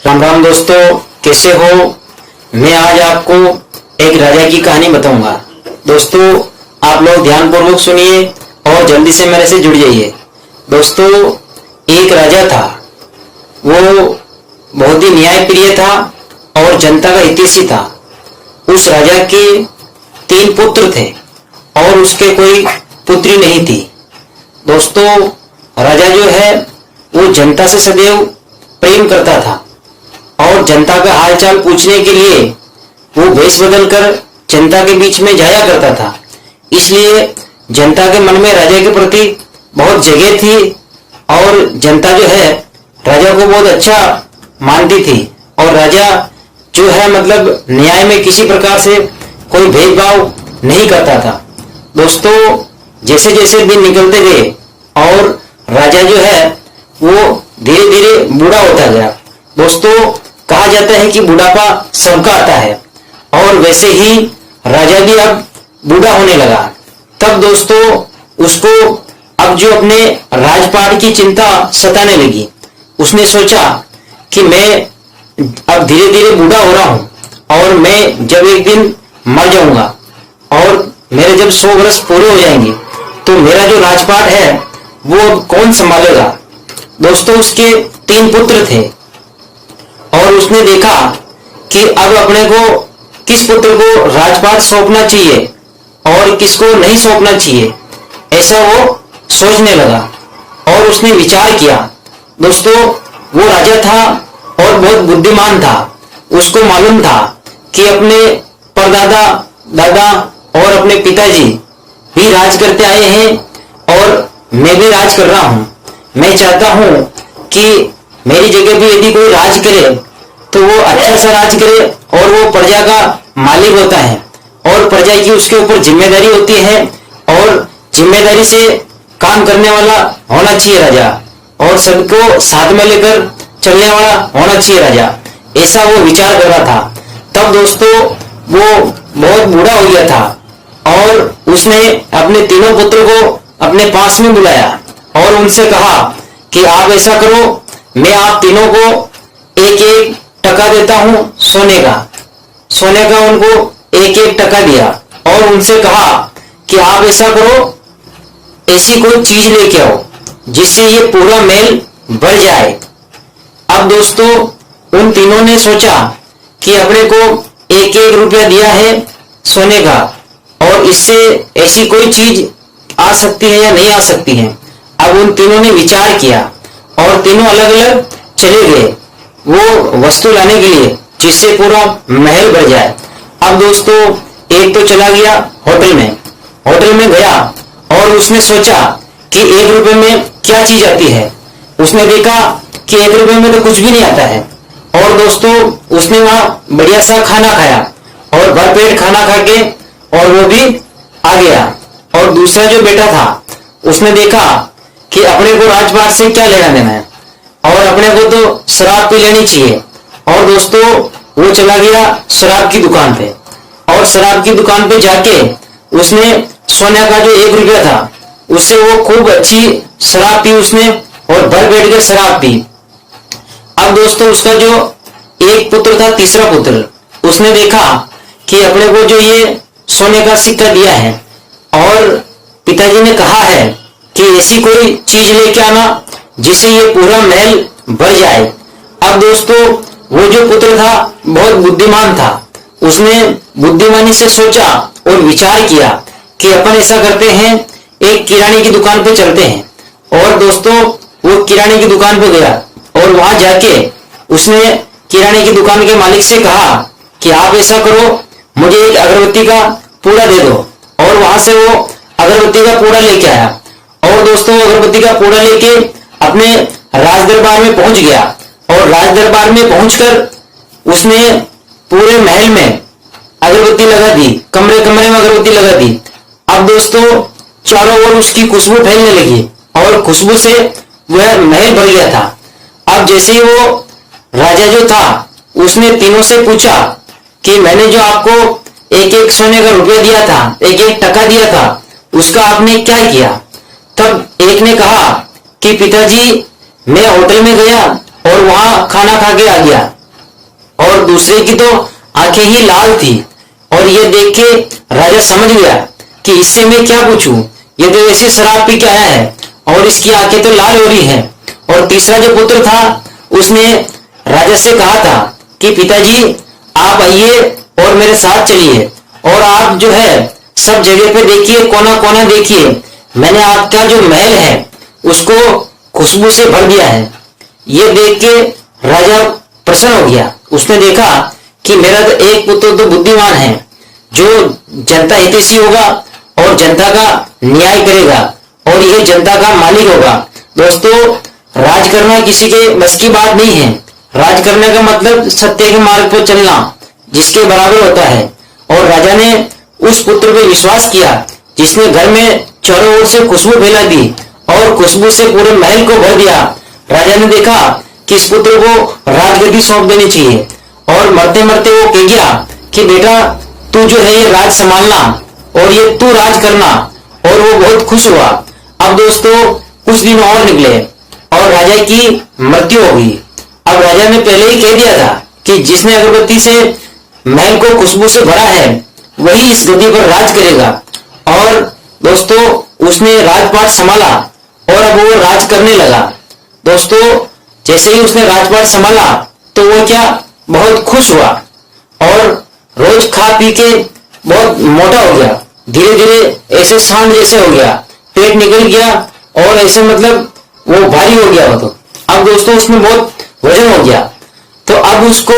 राम राम दोस्तों, कैसे हो। मैं आज आपको एक राजा की कहानी बताऊंगा। दोस्तों, आप लोग ध्यानपूर्वक सुनिए और जल्दी से मेरे से जुड़ जाइए। दोस्तों, एक राजा था। वो बहुत ही न्यायप्रिय था और जनता का हितैषी था। उस राजा के 3 पुत्र थे और उसके कोई पुत्री नहीं थी। दोस्तों, राजा जो है वो जनता से सदैव प्रेम करता था और जनता का हालचाल पूछने के लिए वो वेश बदलकर जनता के बीच में जाया करता था। इसलिए जनता के मन में राजा के प्रति बहुत जगह थी और जनता जो है राजा को बहुत अच्छा मानती थी। और राजा जो है मतलब न्याय में किसी प्रकार से कोई भेदभाव नहीं करता था। दोस्तों, जैसे जैसे दिन निकलते गए और राजा जो है वो धीरे धीरे बूढ़ा होता गया। दोस्तों, कहा जाता है कि बुढ़ापा सबका आता है और वैसे ही राजा भी अब बूढ़ा होने लगा। तब दोस्तों उसको अब जो अपने राजपाट की चिंता सताने लगी। उसने सोचा कि मैं अब धीरे धीरे बूढ़ा हो रहा हूं और मैं जब एक दिन मर जाऊंगा और मेरे जब 100 वर्ष पूरे हो जाएंगे तो मेरा जो राजपाट है वो कौन संभालेगा। दोस्तों, उसके 3 पुत्र थे और उसने देखा कि अब अपने को किस पुत्र को राजपाट सौंपना चाहिए और किसको नहीं सौंपना चाहिए, ऐसा वो सोचने लगा और उसने विचार किया। दोस्तों, वो राजा था और बहुत बुद्धिमान था। उसको मालूम था कि अपने परदादा, दादा और अपने पिताजी भी राज करते आए हैं और मैं भी राज कर रहा हूं। मैं चाहता हूं कि मेरी जगह भी यदि कोई राज करे तो वो अच्छा सा राज करे और वो प्रजा का मालिक होता है और प्रजा की उसके ऊपर जिम्मेदारी होती है और जिम्मेदारी से काम करने वाला होना चाहिए राजा और सबको साथ में लेकर चलने वाला होना चाहिए राजा। ऐसा वो विचार कर रहा था। तब दोस्तों वो बहुत बूढ़ा हो गया था और उसने अपने तीनों पुत्रों को अपने पास में बुलाया और उनसे कहा कि आप ऐसा करो, मैं आप तीनों को एक एक टका देता हूं सोने का। सोने का उनको एक एक टका दिया और उनसे कहा कि आप ऐसा करो, ऐसी कोई चीज लेके आओ जिससे ये पूरा महल भर जाए। अब दोस्तों उन तीनों ने सोचा कि अपने को एक एक रुपया दिया है सोने का और इससे ऐसी कोई चीज आ सकती है या नहीं आ सकती है। अब उन तीनों ने विचार किया और तीनों अलग अलग चले गए वो वस्तु लाने के लिए जिससे पूरा महल भर जाए। अब दोस्तों एक तो चला गया होटल में गया और उसने सोचा कि 1 रुपए में क्या चीज आती है। उसने देखा कि 1 रुपए में तो कुछ भी नहीं आता है और दोस्तों उसने वहां बढ़िया सा खाना खाया और भरपेट खाना खा के और वो भी आ गया। और दूसरा जो बेटा था उसने देखा कि अपने को राजपाट से क्या लेना देना है और अपने को तो शराब पी लेनी चाहिए। और दोस्तों वो चला गया शराब की दुकान पे और शराब की दुकान पे जाके उसने सोने का जो 1 रुपया था उससे वो खूब अच्छी शराब पी उसने और भर पेट के शराब पी। अब दोस्तों उसका जो एक पुत्र था, तीसरा पुत्र, उसने देखा कि अपने को जो ये सोने का सिक्का दिया है और पिताजी ने कहा है कि ऐसी कोई चीज लेके आना जिससे ये पूरा महल भर जाए। अब दोस्तों वो जो पुत्र था बहुत बुद्धिमान था। उसने बुद्धिमानी से सोचा और विचार किया कि अपन ऐसा करते हैं, एक किराने की दुकान पे चलते हैं। और दोस्तों वो किराने की दुकान पे गया और वहां जाके उसने किराने की दुकान के मालिक से कहा कि आप ऐसा करो, मुझे एक अगरबत्ती का पूड़ा दे दो। और वहां से वो अगरबत्ती का पूड़ा लेके आया और दोस्तों अगरबत्ती का पूड़ा लेके अपने राज दरबार में पहुंच गया और राज दरबार में पहुंचकर उसने पूरे महल में अगरबत्ती लगा दी, कमरे कमरे में अगरबत्ती लगा दी। अब दोस्तों चारों ओर उसकी खुशबू फैलने लगी और खुशबू से वह महल भर गया था। अब जैसे ही वो राजा जो था उसने तीनों से पूछा कि मैंने जो आपको एक एक सोने का रुपया दिया था, एक एक टका दिया था, उसका आपने क्या किया। तब एक ने कहा कि पिताजी मैं होटल में गया और वहां खाना खा के आ गया, और दूसरे की तो आंखें ही लाल थी। और ये देख के राजा समझ गया कि इससे मैं क्या पूछूं, ये तो ऐसे शराब पी के आया है और इसकी आंखें तो लाल हो रही हैं। और तीसरा जो पुत्र था उसने राजा से कहा था कि पिताजी आप आइए और मेरे साथ चलिए, और आप जो है सब जगह पे देखिए, कोना कोना देखिए, मैंने आपका जो महल है उसको खुशबू से भर दिया है। ये देख के राजा प्रसन्न हो गया। उसने देखा कि मेरा तो एक पुत्र तो बुद्धिमान है, जो जनता हितैषी होगा और जनता का न्याय करेगा और ये जनता का मालिक होगा। दोस्तों, राज करना किसी के बस की बात नहीं है। राज करने का मतलब सत्य के मार्ग पर चलना, जिसके बराबर होता है। और राजा ने उस पुत्र पे विश्वास किया जिसने घर में चारों ओर से खुशबू फैला दी और खुशबू से पूरे महल को भर दिया। राजा ने देखा कि इस पुत्र को राजगद्दी सौंप देनी चाहिए, और मरते मरते वो कह गया कि बेटा तू जो है ये राज संभालना और ये तू राज करना। और वो बहुत खुश हुआ। अब दोस्तों कुछ दिन और निकले और राजा की मृत्यु हो गई। अब राजा ने पहले ही कह दिया था कि जिसने अगरबत्ती से महल को खुशबू से भरा है वही इस गद्दी पर राज करेगा। और दोस्तों उसने राजपाट संभाला और अब वो राज करने लगा। दोस्तों जैसे ही उसने राजपाट संभाला तो वो क्या बहुत खुश हुआ और रोज खा पी के बहुत मोटा हो गया। धीरे धीरे ऐसे सांड जैसे हो गया, पेट निकल गया और ऐसे मतलब वो भारी हो गया। वो तो अब दोस्तों उसमें बहुत वजन हो गया। तो अब उसको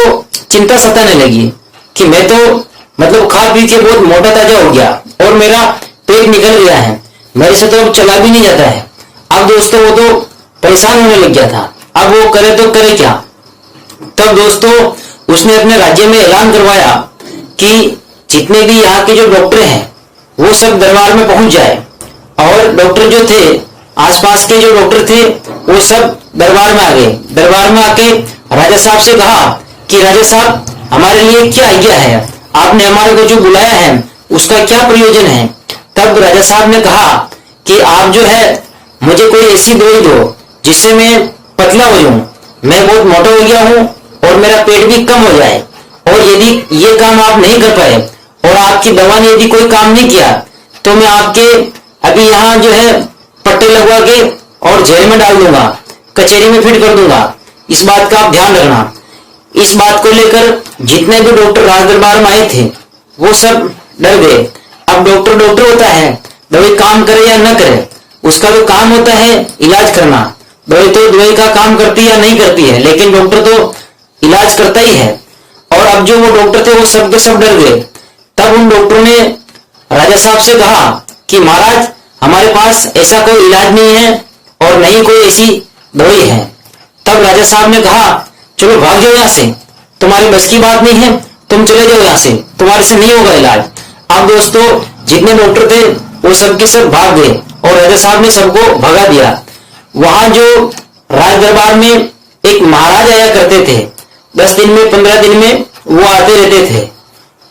चिंता सताने लगी कि मैं तो मतलब खा पी के बहुत मोटा ताजा हो गया और मेरा पेट निकल गया है, मेरे से तो अब चला भी नहीं जाता है। अब दोस्तों वो तो परेशान होने लग गया था। अब वो करे तो करे क्या। तब दोस्तों उसने अपने राज्य में ऐलान करवाया कि जितने भी यहाँ के जो डॉक्टर हैं वो सब दरबार में पहुंच जाए। और डॉक्टर जो थे आसपास के जो डॉक्टर थे वो सब दरबार में आ गए। दरबार में आके राजा साहब से कहा कि राजा साहब हमारे लिए क्या आज्ञा है, आपने हमारे को जो बुलाया है उसका क्या प्रयोजन है। तब राजा साहब ने कहा कि आप जो है मुझे कोई ऐसी दवाई दो जिससे मैं पतला हो जाऊं, मैं बहुत मोटा हो गया हूं और मेरा पेट भी कम हो जाए। और यदि ये काम आप नहीं कर पाए और आपकी दवा ने यदि कोई काम नहीं किया तो मैं आपके अभी यहाँ जो है पट्टे लगवा के और जेल में डाल दूंगा, कचहरी में फिट कर दूंगा। इस बात का आप ध्यान रखना। इस बात को लेकर जितने भी डॉक्टर राज दरबार में आए थे वो सब डर गए। अब डॉक्टर डॉक्टर होता है, दवाई काम करे या न करे, उसका तो काम होता है इलाज करना। दवाई तो दवाई का काम करती है या नहीं करती है, लेकिन डॉक्टर तो इलाज करता ही है। और अब जो वो डॉक्टर थे वो सब के सब डर गए। तब उन डॉक्टरों ने राजा साहब से कहा कि महाराज हमारे पास ऐसा कोई इलाज नहीं है और नहीं कोई ऐसी दवाई है। तब राजा साहब ने कहा चलो भाग जाओ यहाँ से, तुम्हारी बस की बात नहीं है, तुम चले जाओ यहाँ से, तुम्हारे से नहीं होगा इलाज। अब दोस्तों जितने डॉक्टर थे वो सब के सब भाग गए और राजा साहब ने सबको भगा दिया। वहां जो राज दरबार में एक महाराज आया करते थे, 10 दिन में 15 दिन में वो आते रहते थे।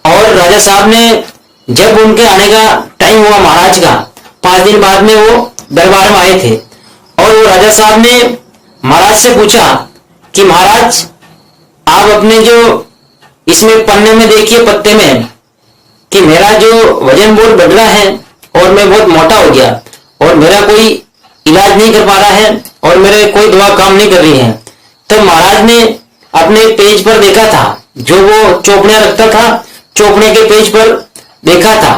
और राजा साहब ने जब उनके आने का टाइम हुआ महाराज का, 5 दिन बाद में वो दरबार में आए थे। और वो राजा साहब ने महाराज से पूछा कि महाराज आप अपने जो इसमें पन्ने में देखिए पत्ते में कि मेरा जो वजन बहुत बढ़ रहा है और मैं बहुत मोटा हो गया और मेरा कोई इलाज नहीं कर पा रहा है और मेरे कोई दवा काम नहीं कर रही है। तो महाराज ने अपने पेज पर देखा था, जो वो चौपड़ियां रखता था, चौपड़े के पेज पर देखा था।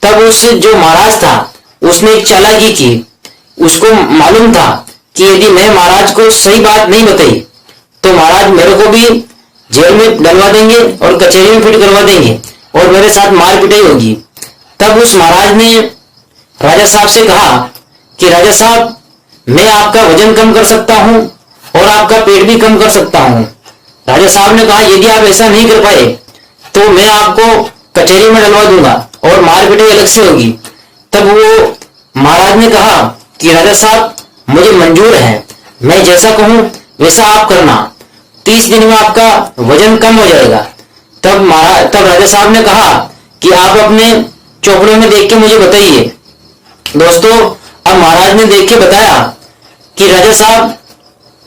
तब उस जो महाराज था उसने एक चालाकी की। उसको मालूम था कि यदि मैं महाराज को सही बात नहीं बताई तो महाराज मेरे को भी जेल में डलवा देंगे और कचहरी में फिट करवा देंगे और मेरे साथ मार पिटाई होगी। तब उस महाराज ने राजा साहब से कहा कि राजा साहब मैं आपका वजन कम कर सकता हूं और आपका पेट भी कम कर सकता हूं। राजा साहब ने कहा यदि आप ऐसा नहीं कर पाए तो मैं आपको कचहरी में डलवा दूंगा और मार पिटाई अलग से होगी। तब वो महाराज ने कहा कि राजा साहब मुझे मंजूर है, मैं जैसा कहूं वैसा आप करना, 30 दिन में आपका वजन कम हो जाएगा। तब राजा साहब ने कहा कि आप अपने चौपड़े में देख के मुझे बताइए। दोस्तों अब महाराज ने देख के बताया कि राजा साहब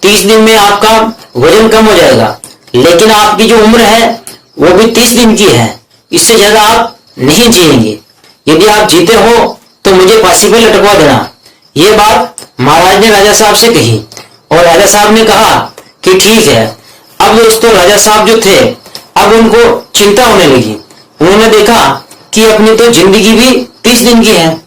30 दिन में आपका वजन कम हो जाएगा, लेकिन आपकी जो उम्र है वो भी 30 दिन की है, इससे ज्यादा आप नहीं जिएंगे। यदि आप जीते हो तो मुझे फांसी पर लटकवा देना। ये बात महाराज ने राजा साहब से कही और राजा साहब ने कहा कि ठीक है। अब दोस्तों राजा साहब जो थे, अब उनको चिंता होने लगी। उन्होंने देखा कि अपनी तो जिंदगी भी 30 दिन की है,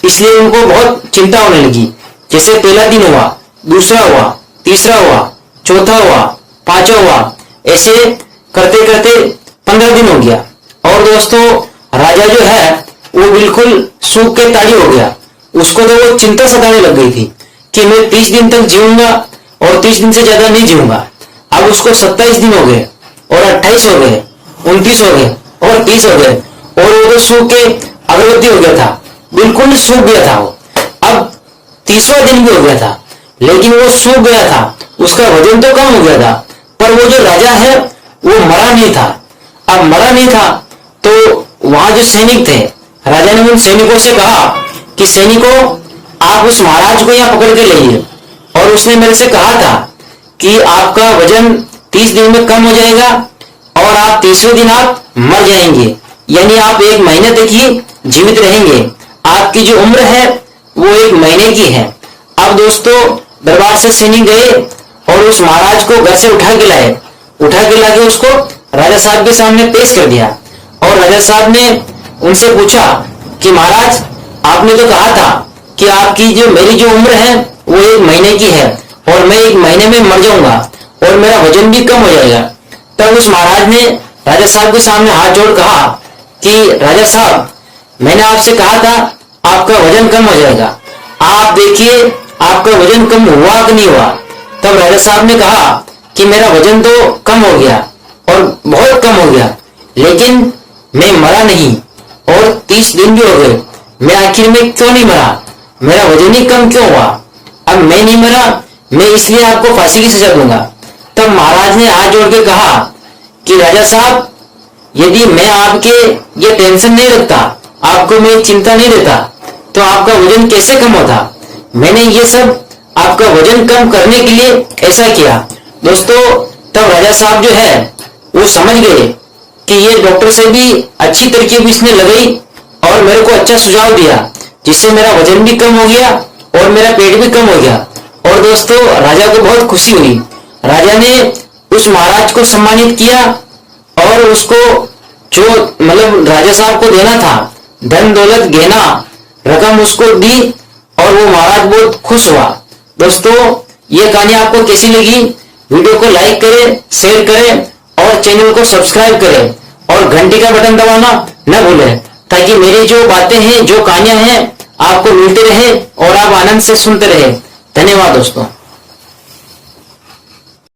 इसलिए उनको बहुत चिंता होने लगी। जैसे पहला दिन हुआ, दूसरा हुआ, तीसरा हुआ, चौथा हुआ, पांचवा हुआ, ऐसे करते करते 15 दिन हो गया। और दोस्तों राजा जो है वो बिल्कुल सूख के ताड़ी हो गया। उसको तो वो चिंता सताने लग गई थी कि मैं 30 दिन तक जीऊंगा और 30 दिन से ज्यादा नहीं जीऊंगा। अब उसको 27 दिन हो गए और 28 हो गए, 29 हो गए और 30 हो गए, और वो तो सूख के अगरबत्ती हो गया था, बिल्कुल सूख गया था वो। अब 30वां दिन भी हो गया था, लेकिन वो सूख गया था, उसका वजन तो कम हो गया था, पर वो जो राजा है वो मरा नहीं था। अब मरा नहीं था तो वहां जो सैनिक थे, राजा ने उन सैनिकों से कहा कि सैनिकों, आप उस महाराज को यहाँ पकड़ के लाइए। और उसने मेरे से कहा था कि आपका वजन 30 दिन में कम हो जाएगा और आप 30वें दिन आप मर जाएंगे, यानी आप 1 महीने तक ही जीवित रहेंगे। आपकी जो उम्र है वो 1 महीने की है। अब दोस्तों दरबार से सैनिक गए और उस महाराज को घर से उठा के लाए। उठा के लाके उसको राजा साहब के सामने पेश कर दिया। और राजा साहब ने उनसे पूछा कि महाराज, आपने तो कहा था कि आपकी जो मेरी जो उम्र है वो 1 महीने की है और मैं 1 महीने में मर जाऊंगा और मेरा वजन भी कम हो जाएगा। तब उस महाराज ने राजा साहब के सामने हाथ जोड़ कहा कि राजा साहब, मैंने आपसे कहा था आपका वजन कम हो जाएगा, आप देखिए आपका वजन कम हुआ कि नहीं हुआ। तब राजा साहब ने कहा कि मेरा वजन तो कम हो गया और बहुत कम हो गया, लेकिन मैं मरा नहीं और 30 दिन भी हो गए, मैं आखिर में क्यों नहीं मरा, मेरा वजन ही कम क्यों हुआ। अब मैं नहीं मरा, मैं इसलिए आपको फांसी की सजा दूंगा। तब महाराज ने हाथ जोड़ के कहा कि राजा साहब, यदि मैं आपके ये टेंशन नहीं रखता, आपको मैं चिंता नहीं देता, तो आपका वजन कैसे कम होता। मैंने ये सब आपका वजन कम करने के लिए ऐसा किया। दोस्तों तब राजा साहब जो है वो समझ गए कि ये डॉक्टर से भी अच्छी तरकीब इसने लगाई और मेरे को अच्छा सुझाव दिया, जिससे मेरा वजन भी कम हो गया और मेरा पेट भी कम हो गया। और दोस्तों राजा को बहुत खुशी हुई। राजा ने उस महाराज को सम्मानित किया और उसको जो मतलब राजा साहब को देना था, धन दौलत गहना रकम उसको दी और वो महाराज बहुत खुश हुआ। दोस्तों ये कहानी आपको कैसी लगी? वीडियो को लाइक करें, शेयर करें और चैनल को सब्सक्राइब करें और घंटी का बटन दबाना न भूलें, ताकि मेरी जो बातें हैं, जो कहानियां हैं, आपको मिलते रहे और आप आनंद से सुनते रहे। धन्यवाद दोस्तों।